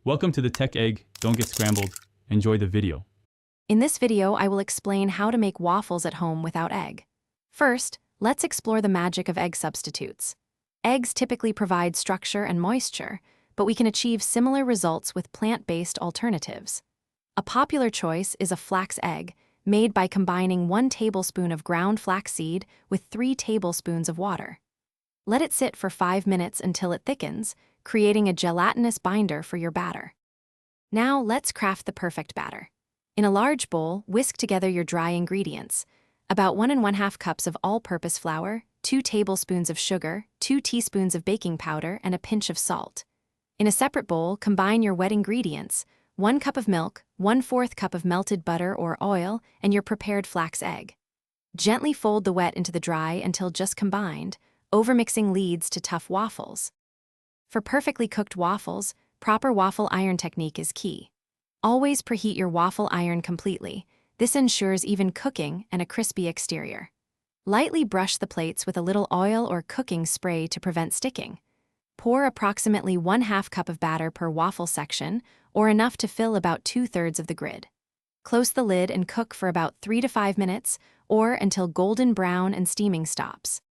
Welcome to the Tech Egg. Don't get scrambled. Enjoy the video. In this video, I will explain how to make waffles at home without egg. First, let's explore the magic of egg substitutes. Eggs typically provide structure and moisture, but we can achieve similar results with plant-based alternatives. A popular choice is a flax egg, made by combining 1 tablespoon of ground flaxseed with 3 tablespoons of water. Let it sit for 5 minutes until it thickens, creating a gelatinous binder for your batter. Now let's craft the perfect batter. In a large bowl, whisk together your dry ingredients, about 1 1/2 cups of all-purpose flour, 2 tablespoons of sugar, 2 teaspoons of baking powder, and a pinch of salt. In a separate bowl, combine your wet ingredients, 1 cup of milk, 1/4 cup of melted butter or oil, and your prepared flax egg. Gently fold the wet into the dry until just combined. Overmixing leads to tough waffles. For perfectly cooked waffles, proper waffle iron technique is key. Always preheat your waffle iron completely. This ensures even cooking and a crispy exterior. Lightly brush the plates with a little oil or cooking spray to prevent sticking. Pour approximately 1/2 cup of batter per waffle section, or enough to fill about 2/3 of the grid. Close the lid and cook for about 3 to 5 minutes, or until golden brown and steaming stops.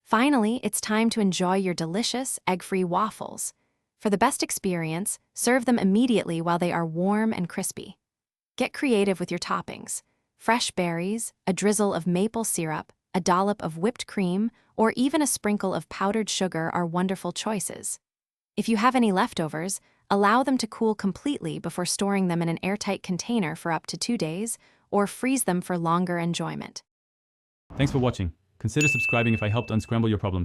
Finally, it's time to enjoy your delicious, egg-free waffles. For the best experience, serve them immediately while they are warm and crispy. Get creative with your toppings. Fresh berries, a drizzle of maple syrup, a dollop of whipped cream, or even a sprinkle of powdered sugar are wonderful choices. If you have any leftovers, allow them to cool completely before storing them in an airtight container for up to 2 days, or freeze them for longer enjoyment. Thanks for watching. Consider subscribing if I helped unscramble your problems.